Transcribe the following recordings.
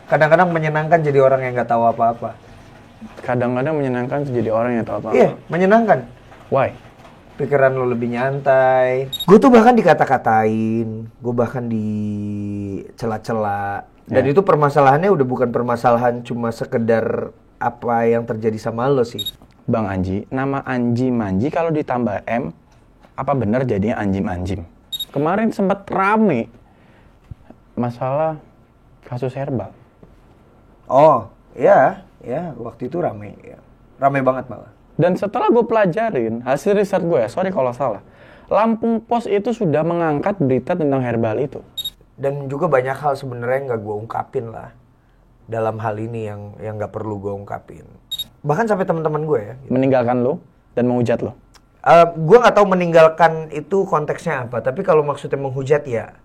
Kadang-kadang menyenangkan jadi orang yang nggak tahu apa-apa. Kadang-kadang menyenangkan jadi orang yang tahu apa-apa. Iya, menyenangkan. Why? Pikiran lo lebih nyantai. Gue tuh bahkan dikata-katain, gue bahkan dicela-cela. Dan itu permasalahannya udah bukan permasalahan cuma sekedar apa yang terjadi sama lo sih. Bang Anji, nama Anji Manji kalau ditambah M, apa benar jadinya Anjim-Anjim? Kemarin sempat rame masalah kasus herbal. Oh, ya, waktu itu rame, ya. Rame banget malah. Dan setelah gue pelajarin, hasil riset gue ya, sorry kalau salah, Lampung Pos itu sudah mengangkat berita tentang herbal itu. Dan juga banyak hal sebenarnya nggak gue ungkapin lah dalam hal ini yang nggak perlu gue ungkapin. Bahkan sampai teman-teman gue ya. Gitu. Meninggalkan lo dan menghujat lo. Gue nggak tahu meninggalkan itu konteksnya apa, tapi kalau maksudnya menghujat ya.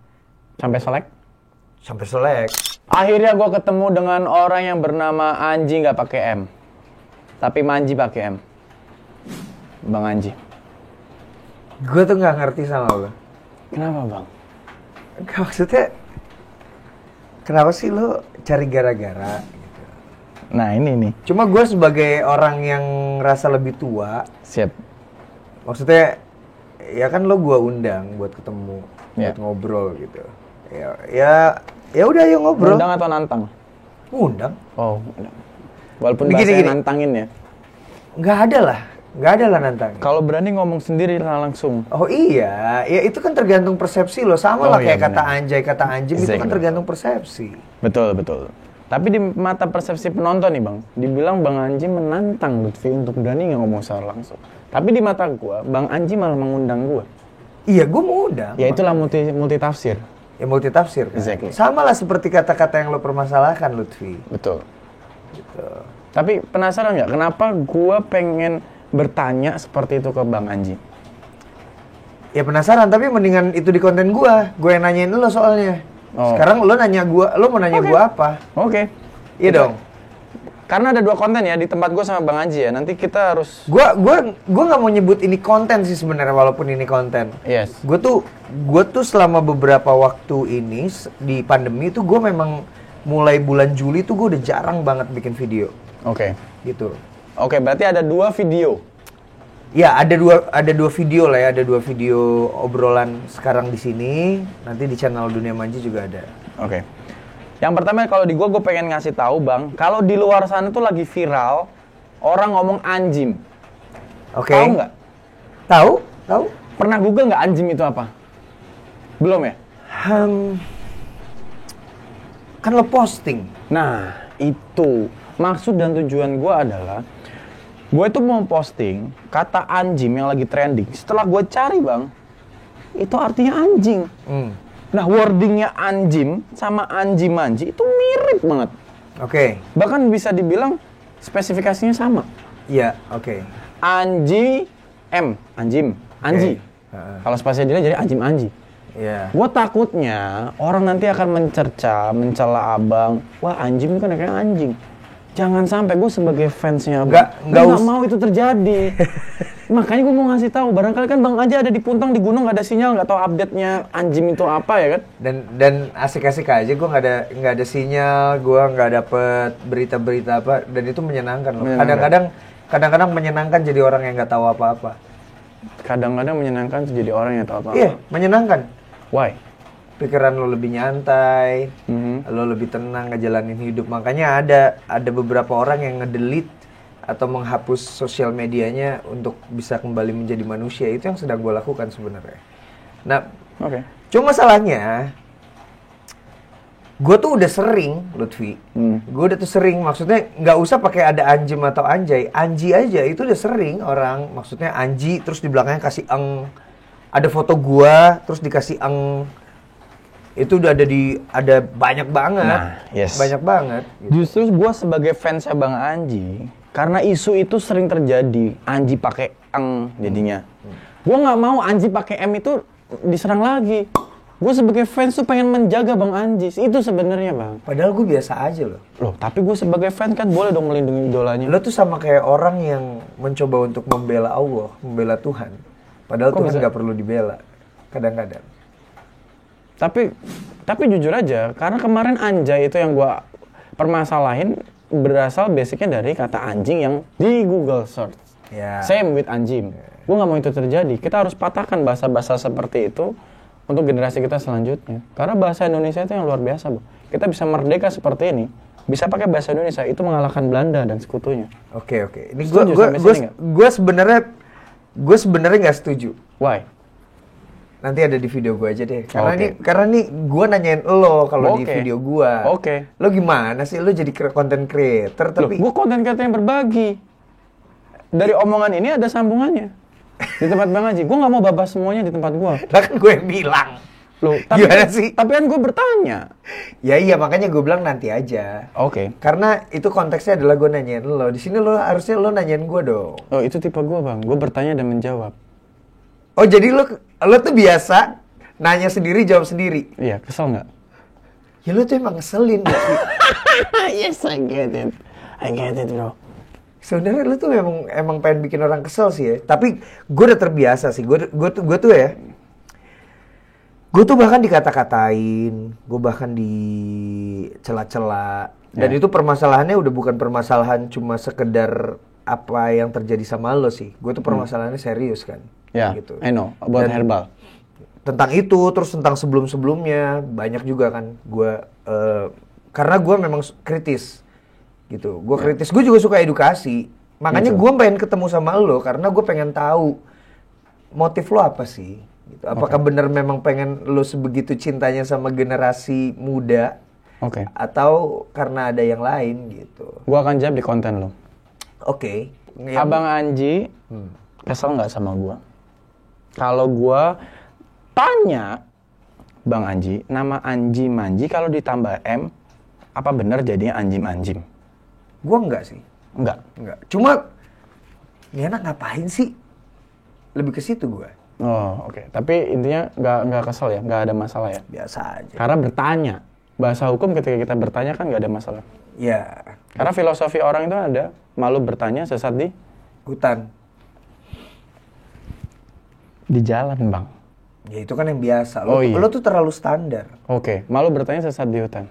Sampai selek? Sampai selek. Akhirnya gue ketemu dengan orang yang bernama Anji nggak pakai M, tapi Manji pakai M. Bang Anji. Gue tuh nggak ngerti sama lo. Kenapa bang? Nggak, maksudnya, kenapa sih lo cari gara-gara? Gitu. Nah ini nih. Cuma gue sebagai orang yang rasa lebih tua. Siap. Maksudnya, ya kan lo gue undang buat ketemu, buat Ya. ngobrol gitu. Ya udah ayo ngobrol. Undang atau nantang? Undang. Oh, undang. Walaupun Gini, bahasanya gini. nantangin ya. Nggak ada lah nantang. Kalau berani ngomong sendiri lah langsung. Oh iya, ya itu kan tergantung persepsi lo. Sama lah kayak kata anjay, kata anjim, itu kan tergantung persepsi. Betul, betul. Tapi di mata persepsi penonton nih bang, dibilang Bang Anji menantang Lutfi untuk berani nggak ngomong secara langsung. Tapi di mata gua, Bang Anji malah mengundang gua. Iya, gue mau undang. Ya itulah multi tafsir. Ya multi tafsir kan. Exactly. Sama lah seperti kata-kata yang lo permasalahkan, Lutfi. Betul. Gitu. Tapi penasaran nggak kenapa gua pengen bertanya seperti itu ke Bang Anji? Ya penasaran, tapi mendingan itu di konten gue yang nanyain lo soalnya. Oh. Sekarang lo nanya gue, lo mau nanya gue apa? Oke. Iya dong. Karena ada 2 konten ya di tempat gue sama Bang Anji ya. Nanti kita harus. Gue nggak mau nyebut ini konten sih sebenarnya, walaupun ini konten. Yes. Gue tuh selama beberapa waktu ini di pandemi tuh gue memang mulai bulan Juli tuh gue udah jarang banget bikin video. Oke. Gitu. Oke, berarti ada 2 video. Ya ada dua video lah ya, ada 2 video obrolan sekarang di sini. Nanti di channel Dunia Manji juga ada. Oke. Yang pertama kalau di gue pengen ngasih tahu bang, kalau di luar sana tuh lagi viral orang ngomong anjim. Oke. Tahu nggak? Tahu? Pernah Google nggak anjim itu apa? Belum ya? Kan lo posting. Nah itu maksud dan tujuan gue adalah gue itu mau posting kata anjim yang lagi trending. Setelah gue cari bang, itu artinya anjing. Nah wordingnya anjim sama anji-manji itu mirip banget. Oke. Bahkan bisa dibilang spesifikasinya sama. Iya, oke. Anji M, anjim, anji. Kalau spasinya dia jadi anjim anji. Iya. Gue takutnya orang nanti akan mencela abang. Wah anjim itu kan kayak anjing. Jangan sampai gue sebagai fansnya abang nggak mau itu terjadi. Makanya gue mau ngasih tahu. Barangkali kan Bang Anji ada di Puntang di gunung nggak ada sinyal, nggak tahu update-nya anjim itu apa ya kan? Dan asik-asik aja, gue nggak ada sinyal, gue nggak dapet berita-berita apa, dan itu menyenangkan loh. Kadang-kadang menyenangkan jadi orang yang nggak tahu apa-apa. Kadang-kadang menyenangkan jadi orang yang tahu apa-apa. Iya, menyenangkan. Why? Pikiran lo lebih nyantai, lo lebih tenang ngejalanin hidup. Makanya ada beberapa orang yang ngedelete atau menghapus sosial medianya untuk bisa kembali menjadi manusia. Itu yang sedang gue lakukan sebenarnya. Nah, cuma masalahnya gue tuh udah sering, Lutfi. Gue udah tuh sering, maksudnya nggak usah pakai ada anjim atau anjay, anji aja itu udah sering orang. Maksudnya anji terus di belakangnya kasih eng. Ada foto gue terus dikasih eng. Itu udah ada banyak banget. Nah, yes. Banyak banget. Gitu. Justru gue sebagai fansnya Bang Anji, karena isu itu sering terjadi, Anji pakai eng jadinya. Gue nggak mau Anji pakai M itu diserang lagi. Gue sebagai fans tuh pengen menjaga Bang Anji. Itu sebenarnya bang. Padahal gue biasa aja loh. Tapi gue sebagai fans kan boleh dong melindungi idolanya. Lo tuh sama kayak orang yang mencoba untuk membela Allah, membela Tuhan. Padahal Tuhan nggak perlu dibela. Kadang-kadang. Tapi jujur aja, karena kemarin Anjay itu yang gue permasalahan berasal basicnya dari kata anjing yang di Google search. Same with anjing. Gue nggak mau itu terjadi. Kita harus patahkan bahasa-bahasa seperti itu untuk generasi kita selanjutnya. Karena bahasa Indonesia itu yang luar biasa, Bang. Kita bisa merdeka seperti ini, bisa pakai bahasa Indonesia, itu mengalahkan Belanda dan sekutunya. Oke. Ini gue sebenarnya nggak setuju. Why? Nanti ada di video gue aja deh. Karena nih gue nanyain lo kalau di video gue. Lo gimana sih? Lo jadi content creator tapi gue content creator yang berbagi. Dari omongan ini ada sambungannya. Di tempat Bang Haji, gue nggak mau babas semuanya di tempat gue. Lah kan gue yang bilang. Loh, gimana sih? Tapi kan gue bertanya. Ya iya, makanya gue bilang nanti aja. Karena itu konteksnya adalah gue nanyain lo. Di sini lo harusnya lo nanyain gue dong. Oh, itu tipe gue, Bang. Gue bertanya dan menjawab. Oh, jadi lo tuh biasa nanya sendiri, jawab sendiri? Iya, kesel nggak? Ya lo tuh emang ngeselin. Yes, I get it, bro. Sebenarnya lo tuh emang pengen bikin orang kesel sih ya. Tapi gue udah terbiasa sih. Gue tuh ya. Gue tuh bahkan dikata-katain, gue bahkan dicela-cela. Dan itu permasalahannya udah bukan permasalahan cuma sekedar apa yang terjadi sama lo sih. Gue tuh permasalahannya serius kan. Gitu. I know, about herbal. Tentang itu, terus tentang sebelum-sebelumnya, banyak juga kan. Gue, karena gue memang kritis. Gitu. Gue kritis, gue juga suka edukasi. Makanya gue pengen ketemu sama lo, karena gue pengen tahu motif lo apa sih. Gitu. Apakah benar memang pengen lo sebegitu cintanya sama generasi muda? Atau karena ada yang lain gitu. Gue akan jawab di konten lo. Abang Anji kesel nggak sama gue? Kalau gue tanya, Bang Anji, nama Anji Manji kalau ditambah M, apa benar jadinya Anjim-Anjim? Gue enggak sih. Enggak. Cuma, ini anak ngapain sih? Lebih ke situ gue. Oh, oke. Tapi intinya nggak kesel ya, nggak ada masalah ya? Biasa aja. Karena bertanya. Bahasa hukum ketika kita bertanya kan nggak ada masalah. Ya. Karena filosofi orang itu ada, malu bertanya sesat di hutan. Di jalan, Bang. Ya itu kan yang biasa. Lo tuh terlalu standar. Malu bertanya sesat di hutan.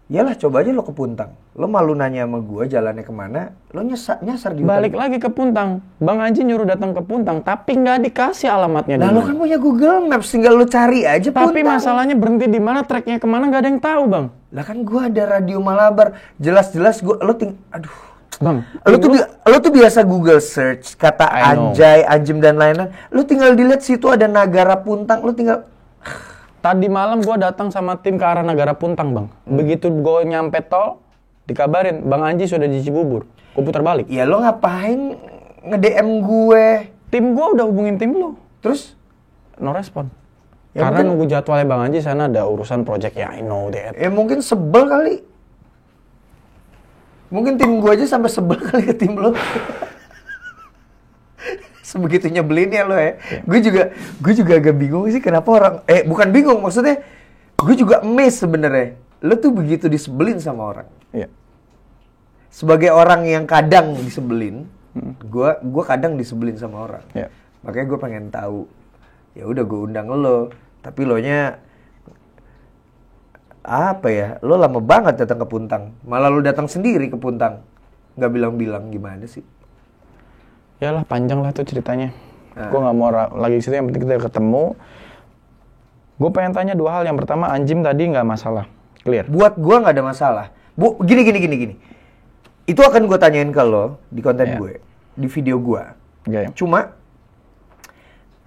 Yalah, coba aja lo ke Puntang. Lo malu nanya sama gue jalannya kemana, lo nyasar di hutan. Balik lagi ke Puntang. Bang Anji nyuruh datang ke Puntang, tapi nggak dikasih alamatnya. Nah, lo kan punya Google Maps, tinggal lo cari aja Puntang. Tapi masalahnya berhenti di mana, treknya kemana, nggak ada yang tahu, Bang. Lah kan gue ada Radio Malabar. Jelas-jelas aduh. Bang, lo tuh biasa Google search kata anjay, anjim dan lain-lain. Lo tinggal dilihat situ ada Nagara Puntang, lo tinggal. Tadi malam gua datang sama tim ke arah Nagara Puntang, Bang. Begitu gua nyampe tol, dikabarin Bang Anji sudah di Cibubur. Gua putar balik. Ya lo ngapain nge-DM gue? Tim gua udah hubungin tim lo. Terus? No respon. Ya, karena nunggu jadwalnya Bang Anji sana ada urusan project ya, I know that. Ya mungkin sebel kali. Mungkin tim gue aja sampai sebel kali ke tim lo. Sebegitu nyebelinnya lo ya. Gue juga agak bingung sih kenapa orang, bukan bingung, maksudnya gue juga amazed sebenarnya. Lo tuh begitu disebelin sama orang. Iya. Sebagai orang yang kadang disebelin, gue kadang disebelin sama orang. Iya. Makanya gue pengen tahu. Ya udah gue undang lo, tapi lo nya apa ya, lo lama banget datang ke Puntang. Malah lo datang sendiri ke Puntang. Nggak bilang-bilang gimana sih? Yalah, panjang lah tuh ceritanya. Gue nggak mau lagi situ, yang penting kita ketemu. Gue pengen tanya dua hal. Yang pertama, anjim tadi nggak masalah. Clear? Buat gue nggak ada masalah. Gini. Itu akan gue tanyain ke lo di konten gue. Di video gue. Cuma,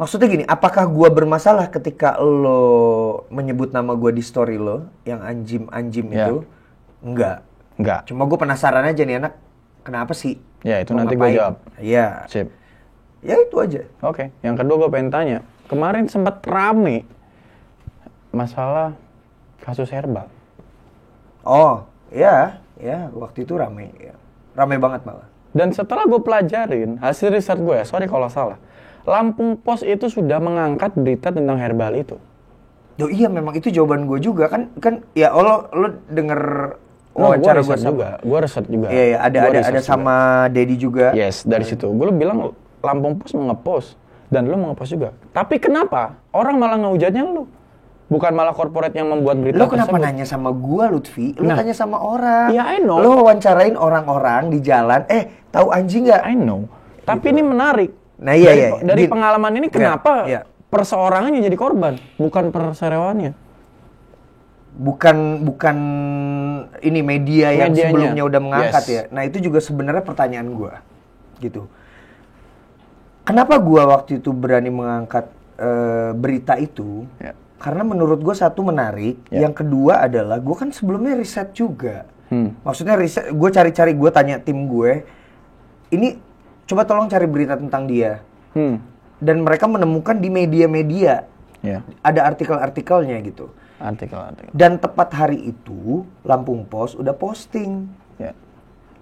maksudnya gini, apakah gue bermasalah ketika lo menyebut nama gue di story lo, yang anjim itu? Enggak. Cuma gue penasaran aja nih anak, kenapa sih? Ya, itu nanti gue jawab. Iya. Sip. Ya itu aja. Oke. Yang kedua gue pengen tanya, kemarin sempat rame masalah kasus herbal. Oh, ya, waktu itu rame. Ya. Rame banget malah. Dan setelah gue pelajarin, hasil riset gue ya, sorry kalau salah, Lampung Pos itu sudah mengangkat berita tentang herbal itu. Oh iya, memang itu jawaban gue juga kan ya lo denger wawancara gue juga. Gue riset juga. Iya, ada sama Dedi juga. Yes, dari situ. Gue bilang Lampung Pos nge-post dan lo nge-post juga. Tapi kenapa orang malah ngehujatnya lo? Bukan malah corporate yang membuat berita Lo kenapa tersebut. nanya sama gua, Lutfi? Lo tanya sama orang. Iya, I know. Lo wawancarain orang-orang di jalan, tahu anjing nggak? I know. Tapi ini menarik. Nah iya. Dari pengalaman ini kenapa Iya. perseorangannya jadi korban, bukan perserewannya? Bukan ini media yang Medianya. sebelumnya udah mengangkat Yes. ya. Nah itu juga sebenarnya pertanyaan gua, gitu. Kenapa gua waktu itu berani mengangkat berita itu? Ya. Karena menurut gue satu menarik, yang kedua adalah gue kan sebelumnya riset juga. Maksudnya riset, gue cari-cari, gue tanya tim gue, ini coba tolong cari berita tentang dia. Dan mereka menemukan di media-media, ada artikel-artikelnya gitu. Artikel. Dan tepat hari itu, Lampung Pos udah posting.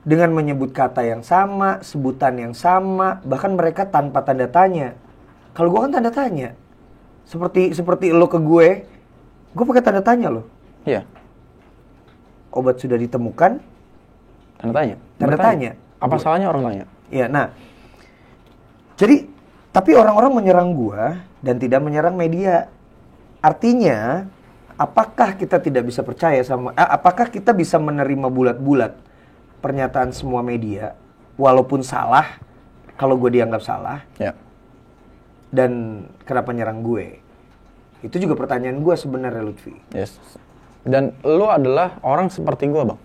Dengan menyebut kata yang sama, sebutan yang sama, bahkan mereka tanpa tanda tanya. Kalau gue kan tanda tanya. Seperti lo ke gue pakai tanda tanya lo. Iya. Obat sudah ditemukan. Tanda tanya. Tanda tanya. Apa salahnya orang tanya? Iya, nah. Jadi, tapi orang-orang menyerang gue dan tidak menyerang media. Artinya, apakah kita tidak bisa percaya sama, apakah kita bisa menerima bulat-bulat pernyataan semua media, walaupun salah, kalau gue dianggap salah. Ya. Dan kenapa nyerang gue? Itu juga pertanyaan gue sebenarnya, Lutfi. Yes. Dan lu adalah orang seperti gue, Bang.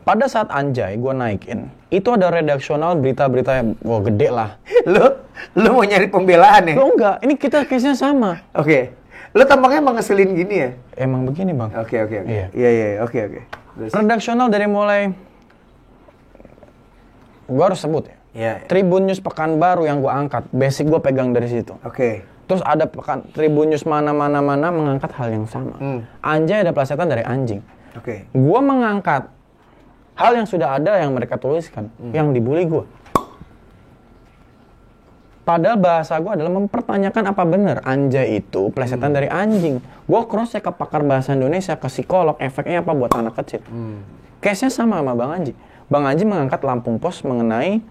Pada saat Anjay gue naikin, itu ada redaksional berita-berita yang gede lah. Lu mau nyari pembelaan ya? Lu enggak, ini kita case-nya sama. Oke. Lu tampaknya emang ngeselin gini ya? Emang begini, Bang. Oke. Iya. Iya, oke. Terus? Redaksional dari mulai, gue harus sebut ya. Iya. Tribun News Pekanbaru yang gue angkat, basic gue pegang dari situ. Oke. Terus ada Tribun News mana mengangkat hal yang sama. Anjay ada plesetan dari anjing. Oke. Gue mengangkat hal yang sudah ada yang mereka tuliskan, yang dibully gue. Padahal bahasa gue adalah mempertanyakan apa benar Anjay itu plesetan dari anjing. Gue cross check ke pakar bahasa Indonesia, ke psikolog, efeknya apa buat anak kecil. Case-nya sama Bang Anji. Bang Anji mengangkat Lampung Pos mengenai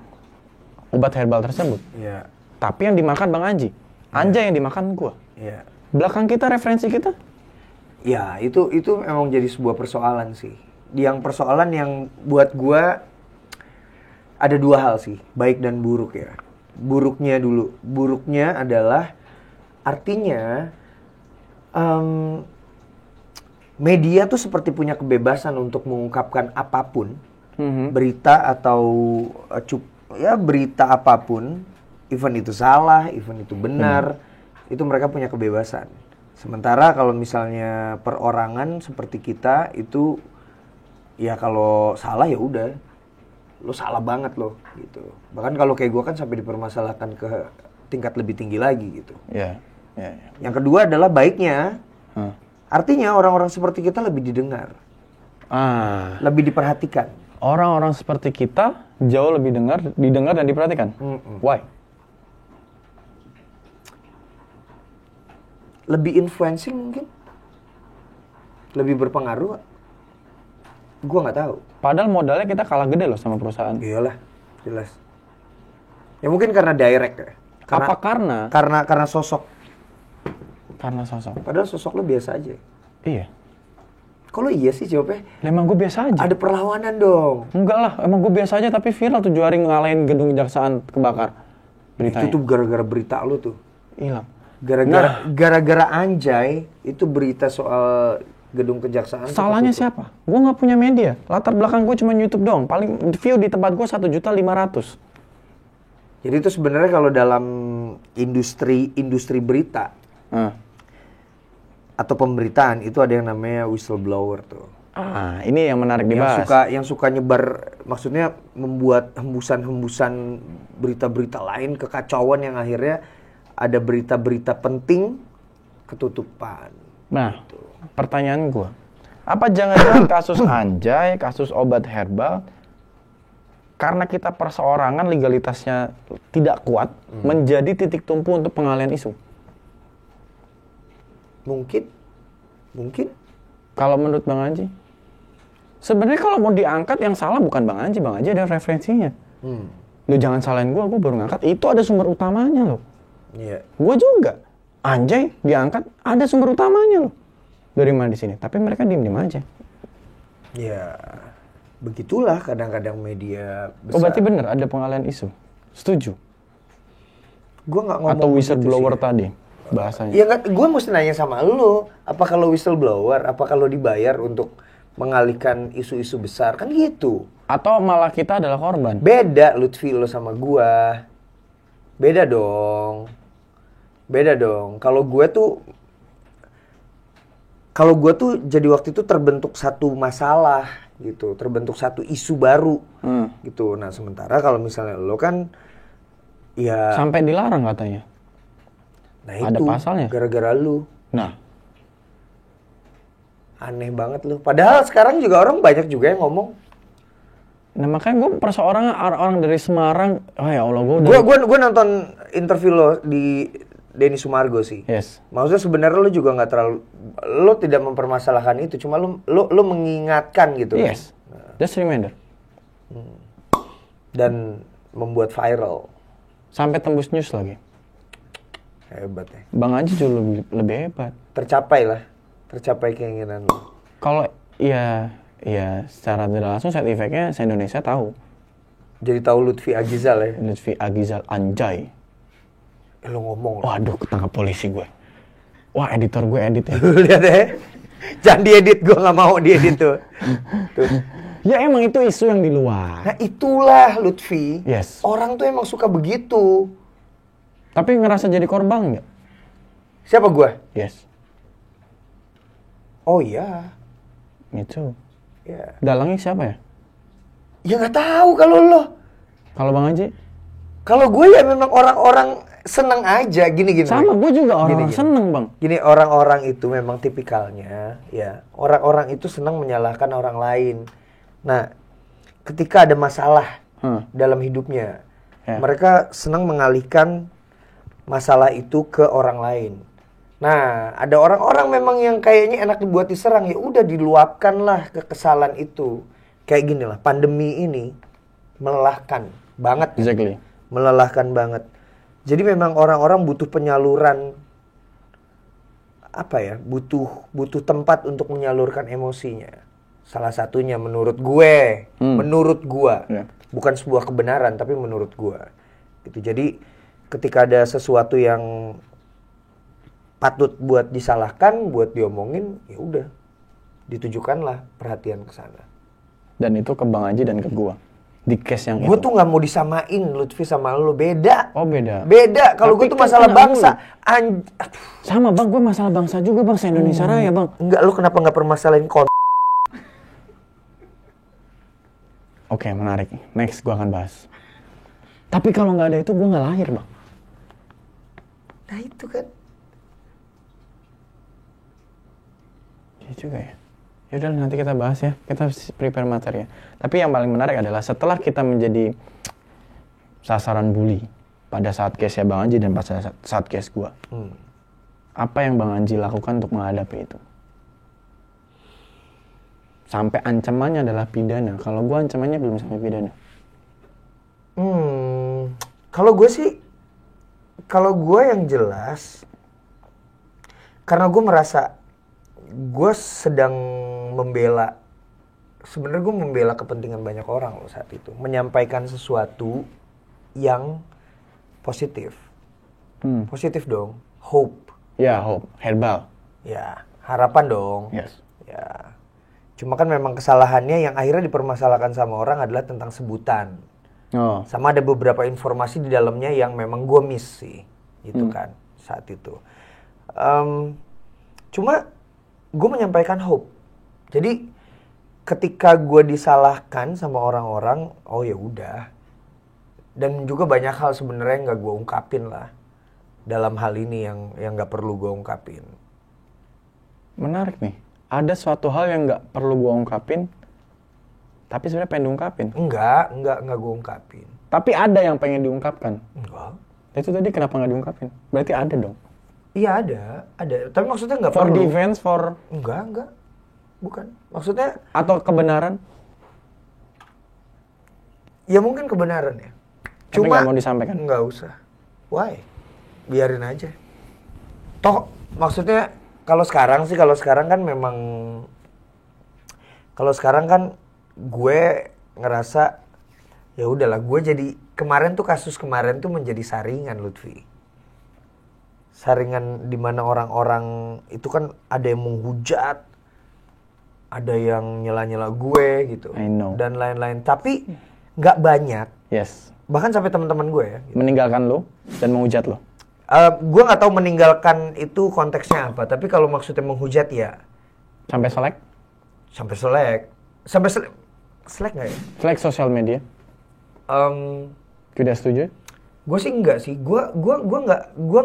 obat herbal tersebut. Iya. Tapi yang dimakan Bang Anji. Anjay yang dimakan gua. Iya. Belakang kita, referensi kita. Ya, itu memang jadi sebuah persoalan sih. Yang persoalan yang buat gua ada dua hal sih, baik dan buruk ya. Buruknya dulu. Buruknya adalah artinya media tuh seperti punya kebebasan untuk mengungkapkan apapun. Berita atau berita apapun, even itu salah, even itu benar, itu mereka punya kebebasan. Sementara kalau misalnya perorangan seperti kita itu, ya kalau salah ya udah, lo salah banget lo gitu. Bahkan kalau kayak gue kan sampai dipermasalahkan ke tingkat lebih tinggi lagi gitu. Iya. Yang kedua adalah baiknya, artinya orang-orang seperti kita lebih didengar, lebih diperhatikan. Orang-orang seperti kita jauh lebih didengar dan diperhatikan. Why? Lebih influencing mungkin, lebih berpengaruh. Gua nggak tahu. Padahal modalnya kita kalah gede loh sama perusahaan. Iyalah, jelas. Ya mungkin karena direct ya. Apa karena? Karena sosok. Karena sosok. Padahal sosok lo biasa aja. Iya. Kalau iya sih jawabnya? Emang gue biasa aja. Ada perlawanan dong. Enggak lah, emang gue biasa aja tapi viral 7 hari ngalahin gedung kejaksaan kebakar. Beritanya. Itu tuh gara-gara berita lo tuh. Hilang. Gara-gara Anjay itu berita soal gedung kejaksaan. Salahnya siapa? Gue nggak punya media. Latar belakang gue cuma YouTube doang. Paling view di tempat gue 1.500.000. Jadi itu sebenarnya kalau dalam industri berita atau pemberitaan itu ada yang namanya whistleblower tuh. Ini yang menarik dibahas. Yang suka nyebar, maksudnya membuat hembusan-hembusan berita-berita lain, kekacauan yang akhirnya ada berita-berita penting ketutupan. Nah, pertanyaan gue, apa jangan-jangan kasus Anjay, kasus obat herbal, karena kita perseorangan legalitasnya tidak kuat, menjadi titik tumpu untuk pengalihan isu? Mungkin. Kalau menurut Bang Anji? Sebenarnya kalau mau diangkat yang salah bukan Bang Anji ada referensinya. Lu jangan salahin gue baru ngangkat. Itu ada sumber utamanya loh. Iya. Gue juga. Anjay diangkat, ada sumber utamanya loh. Dari mana di sini? Tapi mereka diem-diem aja. Ya, begitulah kadang-kadang media besar. Oh berarti bener ada pengalihan isu? Setuju? Gue nggak ngomong atau whistleblower tadi bahasanya? Ya nggak, gue mesti nanya sama lo. Apa kalau whistleblower? Apa kalau dibayar untuk mengalihkan isu-isu besar? Kan gitu. Atau malah kita adalah korban? Beda Lutfi lo sama gue. Beda dong. Beda dong. Kalau gue tuh jadi waktu itu terbentuk satu masalah gitu, terbentuk satu isu baru gitu. Nah sementara kalau misalnya lo kan ya sampai dilarang katanya. Nah ada itu pasalnya. Gara-gara lu. Nah aneh banget lu. Padahal sekarang juga orang banyak juga yang ngomong. Nah makanya gue perseorangan orang dari Semarang, oh ya Allah gue nonton interview lo di Denny Sumargo sih. Yes. Maksudnya sebenarnya lu juga nggak terlalu, lu tidak mempermasalahkan itu, cuma lu mengingatkan gitu. Yes. Kan? Just reminder. Dan membuat viral. Sampai tembus news lagi. Hebat ya. Bang Anji jauh lebih hebat. Tercapai keinginan lu. Kalau ya secara tidak langsung side effect-nya se-Indonesia tahu. Jadi tahu Lutfi Agizal ya. Lutfi Agizal Anjay. Lo ngomong. Waduh, ketangkap polisi gue. Wah, editor gue edit ya. Lihat ya. Jangan diedit, gue nggak mau diedit tuh. Ya emang itu isu yang di luar. Nah itulah Lutfi. Yes. Orang tuh emang suka begitu. Tapi ngerasa jadi korban nggak? Siapa gue? Yes. Oh iya. Me too. Ya. Dalangnya siapa ya? Ya nggak tahu kalau lo. Kalau Bang Haji? Kalau gue ya memang orang-orang seneng aja gini. Sama gue juga orang seneng bang. Gini orang-orang itu memang tipikalnya ya. Orang-orang itu senang menyalahkan orang lain. Nah, ketika ada masalah dalam hidupnya, mereka senang mengalihkan masalah itu ke orang lain. Nah, ada orang-orang memang yang kayaknya enak dibuat diserang, ya udah diluapkanlah kekesalan itu. Kayak gini lah, pandemi ini melelahkan banget. Exactly. Melelahkan banget. Jadi memang orang-orang butuh penyaluran butuh tempat untuk menyalurkan emosinya. Salah satunya menurut gue, bukan sebuah kebenaran tapi menurut gue. Gitu. Jadi ketika ada sesuatu yang patut buat disalahkan, buat diomongin, ya udah ditujukanlah perhatian ke sana. Dan itu ke Bang Haji dan ke gue. Di case yang gue tuh nggak mau disamain Lutfi sama lo, beda. Oh beda. Beda. Kalau gue tuh masalah bangsa. Sama bang, gue masalah bangsa juga bang, se-Indonesia Raya bang. Enggak, lo kenapa nggak permasalahin Oke, menarik. Next gue akan bahas. Tapi kalau nggak ada itu gue nggak lahir bang. Nah itu kan. Iya juga ya. Yaudah nanti kita bahas ya, kita prepare materi ya. Tapi yang paling menarik adalah setelah kita menjadi sasaran bully pada saat case-nya Bang Anji dan pada saat case gua. Apa yang Bang Anji lakukan untuk menghadapi itu? Sampai ancamannya adalah pidana. Kalau gua ancamannya belum sampai pidana. Kalau gue yang jelas, karena gue merasa gue sedang sebenarnya gue membela kepentingan banyak orang loh saat itu, menyampaikan sesuatu yang positif. Positif dong, hope. Ya, hope, herbal. Ya, harapan dong. Yes. Ya. Cuma kan memang kesalahannya yang akhirnya dipermasalahkan sama orang adalah tentang sebutan. Oh. Sama ada beberapa informasi di dalamnya yang memang gue miss sih, gitu kan saat itu. Cuma gue menyampaikan hope. Jadi ketika gue disalahkan sama orang-orang, oh ya udah. Dan juga banyak hal sebenarnya yang nggak gue ungkapin lah dalam hal ini yang nggak perlu gue ungkapin. Menarik nih. Ada suatu hal yang nggak perlu gue ungkapin, tapi sebenarnya pengen diungkapin. Enggak gue ungkapin. Tapi ada yang pengen diungkapkan. Enggak. Itu tadi kenapa nggak diungkapin? Berarti ada dong. Iya ada. Tapi maksudnya nggak perlu. For defense, for... Enggak. Bukan. Maksudnya... Atau kebenaran? Ya mungkin kebenaran ya. Tapi nggak mau disampaikan? Nggak usah. Why? Biarin aja. Toh maksudnya kalau sekarang kan memang kalau sekarang kan gue ngerasa ya udahlah, gue jadi kasus kemarin tuh menjadi saringan, Lutfi. Saringan di mana orang-orang itu kan ada yang menghujat, ada yang nyela-nyela gue gitu, dan lain-lain. Tapi nggak banyak. Yes. Bahkan sampai teman-teman gue ya. Gitu. Meninggalkan lo dan menghujat lo. Gue nggak tahu meninggalkan itu konteksnya apa. Tapi kalau maksudnya menghujat ya. Sampai selek? Sampai selek. Selek nggak ya? Selek sosial media. Tidak setuju? Gue sih enggak sih. Gue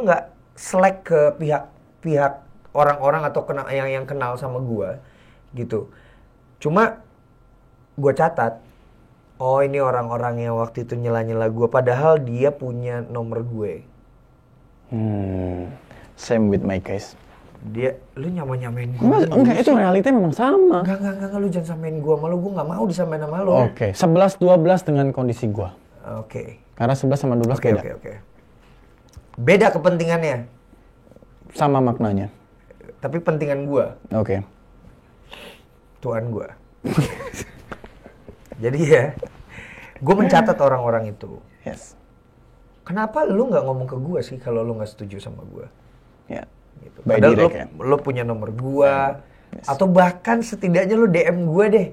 nggak selek ke pihak orang-orang atau yang kenal sama gue gitu. Cuma gue catat, oh ini orang-orang yang waktu itu nyela-nyela gue, padahal dia punya nomor gue. Same with my case. Lu nyamain gue. Enggak, itu realitanya memang sama. Enggak, lu jangan samain gue sama lu. Gue nggak mau disamain sama lu. Oke, 11-12 dengan kondisi gue. Oke. Karena 11 sama 12 beda. Oke. Beda kepentingannya. Sama maknanya. Tapi pentingan gue. Oke. Tuan gue. Jadi ya, gue mencatat orang-orang itu. Yes. Kenapa lu nggak ngomong ke gue sih kalau lu nggak setuju sama gue? Ya. Gitu. Padahal lu punya nomor gue, yes. Atau bahkan setidaknya lu DM gue deh.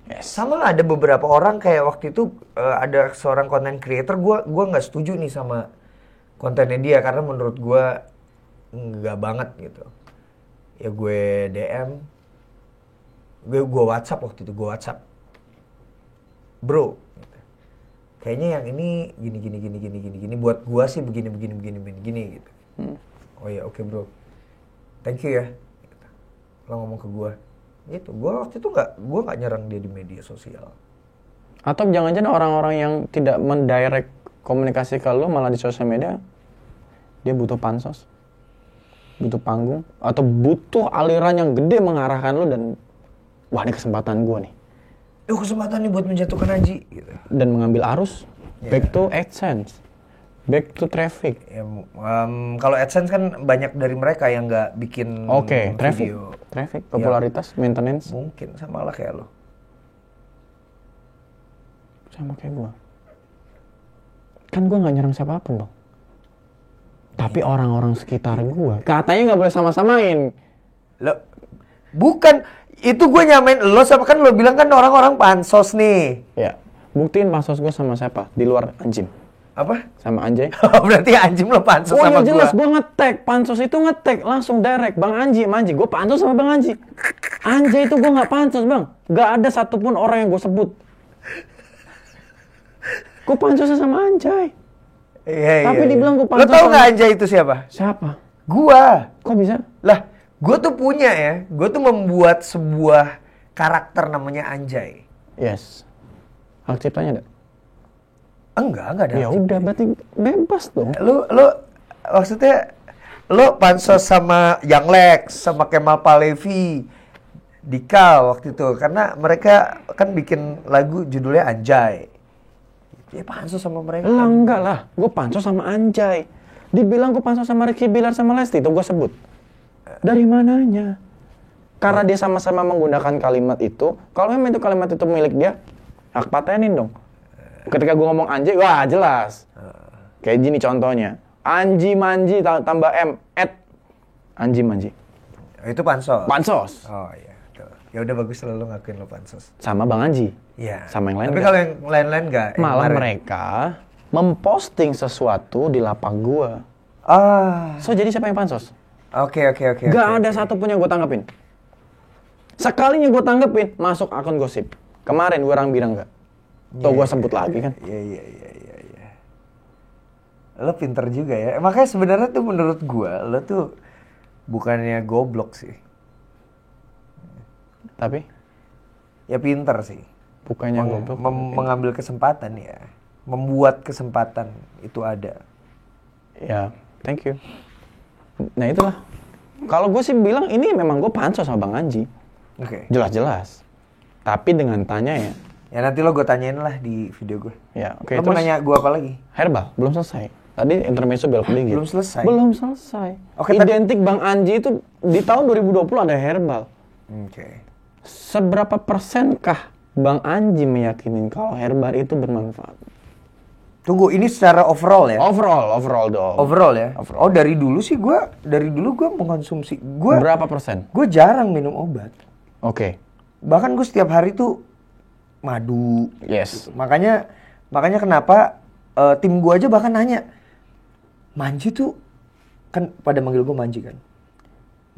Yes. Sama lah, ada beberapa orang kayak waktu itu ada seorang content creator, gue nggak setuju nih sama kontennya dia karena menurut gue nggak banget gitu. Ya gue DM, gue WhatsApp waktu itu, bro, gitu. Kayaknya yang ini gini buat gue sih begini gitu. Oh ya oke, bro, thank you ya. Gitu. Lo ngomong ke gue. Gitu, gue waktu itu nggak nyerang dia di media sosial. Atau jangan-jangan orang-orang yang tidak mendirect komunikasi ke lo malah di sosial media, dia butuh pansos, butuh panggung, atau butuh aliran yang gede mengarahkan lo dan wah ini kesempatan gue nih. Kesempatan nih buat menjatuhkan Anji. Gitu. Dan mengambil arus, back to AdSense, back to traffic. Ya, kalau AdSense kan banyak dari mereka yang nggak bikin video. Traffic, popularitas, ya, maintenance. Mungkin sama lah kayak lo. Sama kayak gue. Kan gue nggak nyerang siapapun bang. Tapi orang-orang sekitar gue katanya nggak boleh sama-samain. Lo, bukan itu gue nyamain lo sama, kan lo bilang kan orang-orang pansos nih. Ya, buktiin pansos gue sama siapa di luar Anjim. Apa? Sama Anjay. Berarti Anjim lo pansos sama gue. Oh iya jelas, gue nge-tag. Pansos itu nge-tag langsung direct. Bang Anji. Gue pansos sama Bang Anji. Anjay itu gue gak pansos bang. Gak ada satupun orang yang gue sebut. Gue pansosnya sama Anjay. Iya. Tapi dibilang gue pansos. Lo tau gak Anjay itu siapa? Siapa? Gua. Kok bisa? Lah, gue tuh punya ya. Gue tuh membuat sebuah karakter namanya Anjay. Yes. Hak ciptanya ada? Enggak ada. Ya udah, berarti bebas dong. Lu maksudnya lu pansos sama Young Lex, sama Kemal Palevi, Dikal waktu itu karena mereka kan bikin lagu judulnya Anjay. Dia pansos sama mereka. Lah enggak lah, gue pansos sama Anjay. Dibilang gue pansos sama Ricky Bilar sama Lesti, itu gue sebut. Dari mananya? Karena dia sama-sama menggunakan kalimat itu. Kalau memang itu kalimat itu milik dia, hak patenin dong. Ketika gue ngomong Anjay, wah jelas. Kayak gini contohnya. Anji Manji tambah M, Anji Manji. Itu pansos? Pansos. Oh iya. Ya udah bagus lo ngakuin lo pansos. Sama Bang Anji. Iya. Sama yang lain. Tapi kalau yang lain-lain enggak. Malah mereka memposting sesuatu di lapak gue. So jadi siapa yang pansos? Oke. Gak ada satupun yang gue tanggepin. Sekalinya gue tanggepin, masuk akun gosip. Kemarin gue bilang enggak. Tuh gue sebut lagi kan. Iya. Lo pinter juga ya. Makanya sebenarnya tuh menurut gue, lo tuh bukannya goblok sih. Tapi? Ya pinter sih. Bukannya goblok. Mengambil kesempatan ya. Membuat kesempatan itu ada. Ya, thank you. Nah itulah. Kalau gue sih bilang ini memang gue pansos sama Bang Anji. Oke. Jelas-jelas. Tapi dengan tanya ya. Ya nanti lo gue tanyain lah di video gue. Ya, oke. Lo mau nanya gue apa lagi? Herbal, belum selesai. Tadi intermezzo belok dikit. Belum selesai. Belum selesai. Oke, identik Bang Anji itu di tahun 2020 ada herbal. Oke. Seberapa persenkah Bang Anji meyakini kalau herbal itu bermanfaat? Tunggu, ini secara overall ya? Overall dong. Overall ya? Overall. Oh, dari dulu gue mengkonsumsi. Berapa persen? Gue jarang minum obat. Oke. Bahkan gue setiap hari tuh madu. Yes. Gitu. Makanya kenapa tim gue aja bahkan nanya, Manji tuh, kan pada manggil gue Manji kan.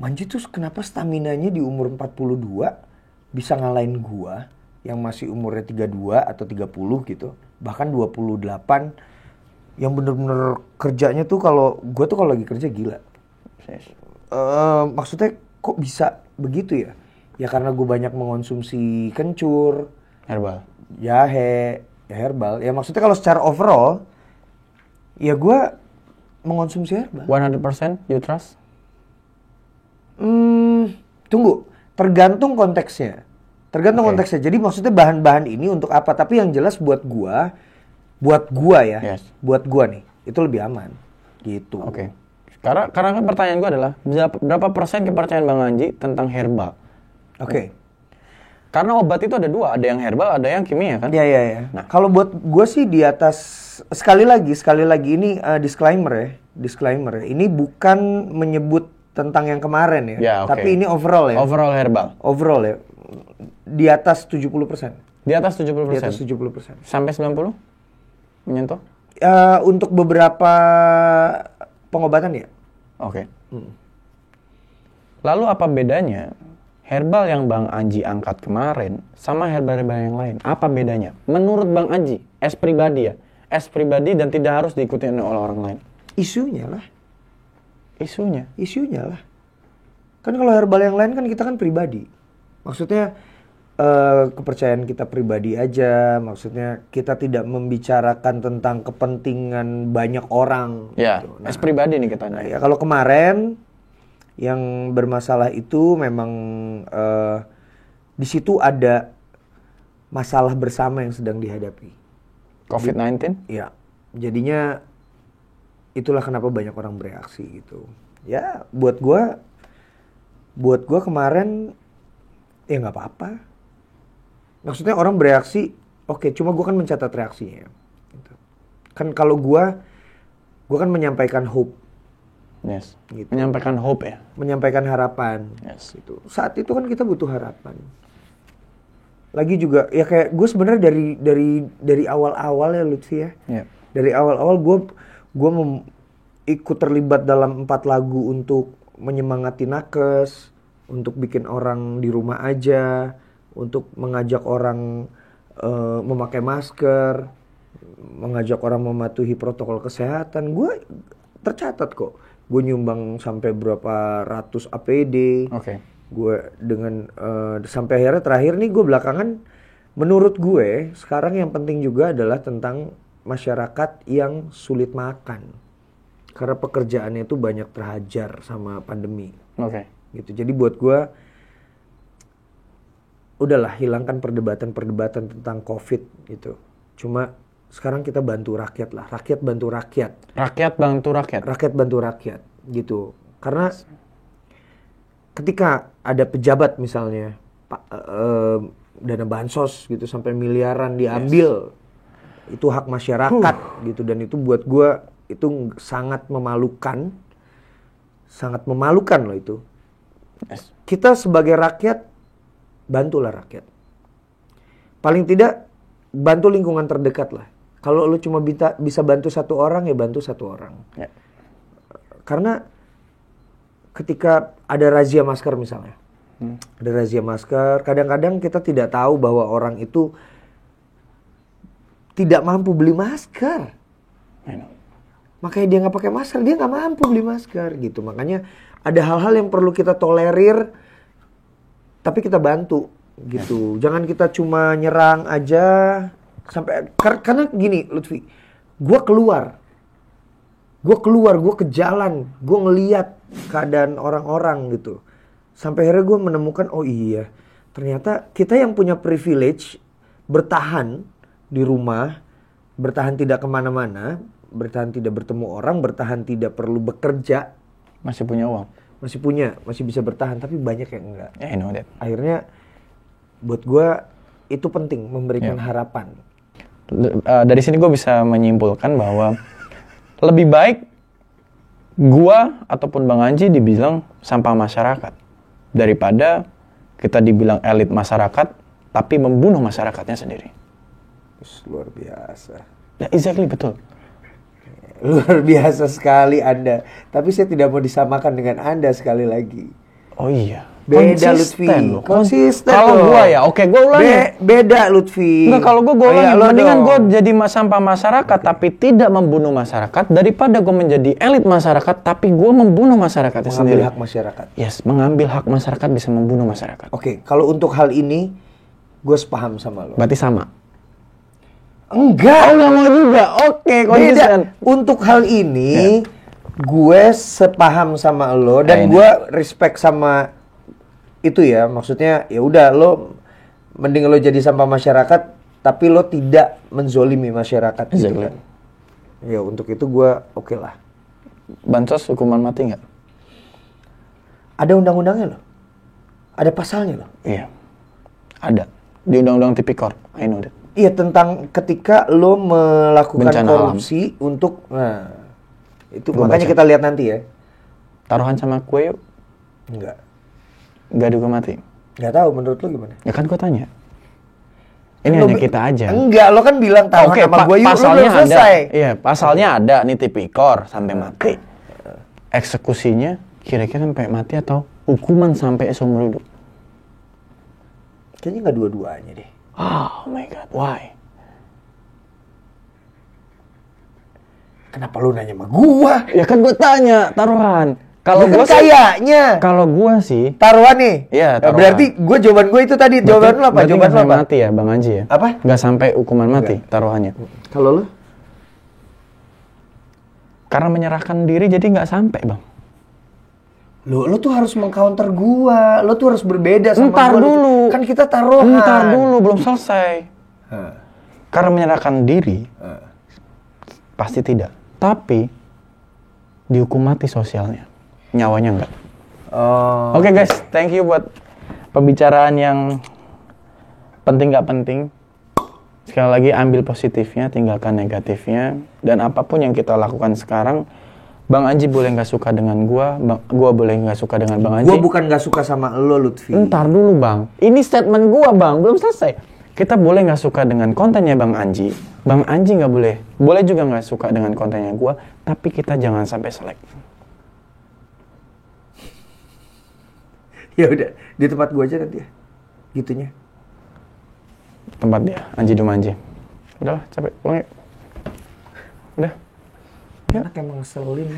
Manji tuh kenapa staminanya di umur 42 bisa ngalahin gue yang masih umurnya 32 atau 30 gitu. Bahkan 28 yang bener-bener kerjanya tuh kalau lagi kerja gila. Maksudnya kok bisa begitu ya? Ya karena gue banyak mengonsumsi kencur, Herbal. jahe, ya herbal. Ya maksudnya kalau secara overall, ya gue mengonsumsi herbal. 100% you trust? Tunggu, tergantung konteksnya. Konteksnya. Jadi maksudnya bahan-bahan ini untuk apa? Tapi yang jelas buat gua ya. Yes. Buat gua nih, itu lebih aman. Gitu. Oke. Karena kan pertanyaan gua adalah berapa persen kepercayaan Bang Anji tentang herbal? Oke. Karena obat itu ada dua, ada yang herbal, ada yang kimia kan? Iya. Nah, kalau buat gua sih di atas sekali lagi ini disclaimer ya. Ini bukan menyebut tentang yang kemarin ya. Ya, okay. Tapi ini overall ya. Overall herbal. Overall ya. Di atas 70%. Di atas 70%. Di atas 70%. Sampai 90? Menyentuh? Untuk beberapa pengobatan ya. Oke. Lalu apa bedanya herbal yang Bang Anji angkat kemarin sama herbal-herbal yang lain? Apa bedanya? Menurut Bang Anji, pribadi ya. Pribadi dan tidak harus diikuti oleh orang lain. Isunya lah. Isunya lah. Kan kalau herbal yang lain kan kita kan pribadi. Maksudnya kepercayaan kita pribadi aja. Maksudnya kita tidak membicarakan tentang kepentingan banyak orang. Ya, gitu. Nah, pribadi nih kita. Nah, ya kalau kemarin yang bermasalah itu memang di situ ada masalah bersama yang sedang dihadapi. COVID-19? Ya, jadinya itulah kenapa banyak orang bereaksi gitu. Ya, buat gua kemarin ya nggak apa-apa. Maksudnya orang bereaksi, oke, cuma gua kan mencatat reaksinya. Gitu. Kan kalau gua kan menyampaikan hope. Yes. Gitu. Menyampaikan hope ya. Menyampaikan harapan. Yes. Gitu. Saat itu kan kita butuh harapan. Lagi juga ya kayak gue sebenarnya dari awal-awal ya Lutfi ya. Yeah. Dari awal-awal gue ikut terlibat dalam 4 lagu untuk menyemangati nakes, untuk bikin orang di rumah aja, untuk mengajak orang memakai masker, mengajak orang mematuhi protokol kesehatan. Gue tercatat kok. Gue nyumbang sampai berapa ratus APD. Oke. Gue dengan sampai akhirnya terakhir nih gue belakangan, menurut gue sekarang yang penting juga adalah tentang masyarakat yang sulit makan. Karena pekerjaannya itu banyak terhajar sama pandemi. Oke. Gitu. Jadi buat gue, udahlah hilangkan perdebatan tentang COVID gitu. Cuma sekarang kita bantu rakyat lah. Rakyat bantu rakyat. Rakyat bantu rakyat. Rakyat bantu rakyat gitu. Karena ketika ada pejabat misalnya dana bansos gitu sampai miliaran diambil, itu hak masyarakat gitu, dan itu buat gue itu sangat memalukan loh itu. Yes. Kita sebagai rakyat, bantulah rakyat. Paling tidak bantu lingkungan terdekat lah. Kalau lu cuma bisa bantu 1 orang, ya bantu 1 orang. Yeah. Karena ketika ada razia masker misalnya, ada razia masker, kadang-kadang kita tidak tahu bahwa orang itu tidak mampu beli masker. Makanya dia nggak pakai masker, dia nggak mampu beli masker gitu. Makanya ada hal-hal yang perlu kita tolerir, tapi kita bantu gitu. Jangan kita cuma nyerang aja sampai karena gini Lutfi, gue keluar, gue ke jalan, gue ngeliat keadaan orang-orang gitu. Sampai akhirnya gue menemukan, oh iya, ternyata kita yang punya privilege bertahan di rumah, bertahan tidak kemana-mana, bertahan tidak bertemu orang, bertahan tidak perlu bekerja. Masih punya uang? Masih bisa bertahan, tapi banyak yang enggak. Yeah, I know that. Akhirnya buat gue itu penting, memberikan harapan. Dari sini gue bisa menyimpulkan bahwa lebih baik gue ataupun Bang Anji dibilang sampah masyarakat daripada kita dibilang elit masyarakat tapi membunuh masyarakatnya sendiri. Luar biasa. Ya, exactly, betul. Luar biasa sekali Anda. Tapi saya tidak mau disamakan dengan Anda sekali lagi. Oh iya. Beda Lutfi. Konsisten kalau gua ya, oke, gua ulangi. Beda Lutfi. Enggak, kalau gua ulangi. Mendingan gua jadi sampah masyarakat tapi tidak membunuh masyarakat daripada gua menjadi elit masyarakat tapi gua membunuh masyarakatnya sendiri. Mengambil hak masyarakat. Yes, mengambil hak masyarakat bisa membunuh masyarakat. Oke, kalau untuk hal ini gue sepaham sama lo. Berarti sama. Enggak. Oh, nggak mau juga. Oke, konsisten. Beda. Untuk hal ini gue sepaham sama lo dan gue respect sama itu ya. Maksudnya ya udah lo mending lo jadi sampah masyarakat tapi lo tidak menzolimi masyarakat gitu kan. Ya untuk itu gue oke lah. Bansos hukuman mati nggak? Ada undang-undangnya loh. Ada pasalnya loh. Iya. Ada. Di Undang-Undang Tipikor. I know that. Iya, tentang ketika lo melakukan bencana korupsi alam. Untuk itu gua makanya baca. kita lihat nanti ya. Taruhan sama kue yuk. Enggak dihukum mati. Enggak tahu menurut lo gimana? Ya kan gue tanya. Ini hanya kita aja. Enggak, lo kan bilang taruhan sama gue yuk, pasalnya lo belum selesai. Ada. Iya, pasalnya ada nih tipikor sampai mati. Eksekusinya kira-kira sampai mati atau hukuman sampai seumur hidup? Kayaknya nggak dua-duanya deh. Oh my god, why? Kenapa lu nanya sama gua? Ya kan gue tanya taruhan. Kalau gua gua kayaknya. Kalau gua sih taruhan nih. Iya, taruhan. Berarti jawaban gua itu tadi. Jawaban lu apa? Jawaban lu apa? Mati ya, Bang Anji ya. Apa? Nggak sampai hukuman mati taruhannya. Kalau lu? Karena menyerahkan diri jadi nggak sampai, Bang. Lu tuh harus mengcounter gua. Lu tuh harus berbeda sama Ntar gua. dulu. Kan kita taruhan. Ntar dulu, belum selesai. Karena menyerahkan diri pasti tidak. Tapi dihukum mati sosialnya, nyawanya enggak. Oke guys, thank you buat pembicaraan yang penting nggak penting. Sekali lagi ambil positifnya, tinggalkan negatifnya. Dan apapun yang kita lakukan sekarang, Bang Anji boleh nggak suka dengan gua boleh nggak suka dengan Bang Anji. Gua bukan nggak suka sama lo, Lutfi. Ntar dulu Bang, ini statement gua Bang, belum selesai. Kita boleh nggak suka dengan kontennya Bang Anji nggak boleh juga nggak suka dengan kontennya gua, tapi kita jangan sampai selek. Ya udah, di tempat gua aja nanti ya, gitunya. Tempat dia, Anji Dumanji. Udahlah, capek, pulang yuk. Udah. Anak emang ngeselin.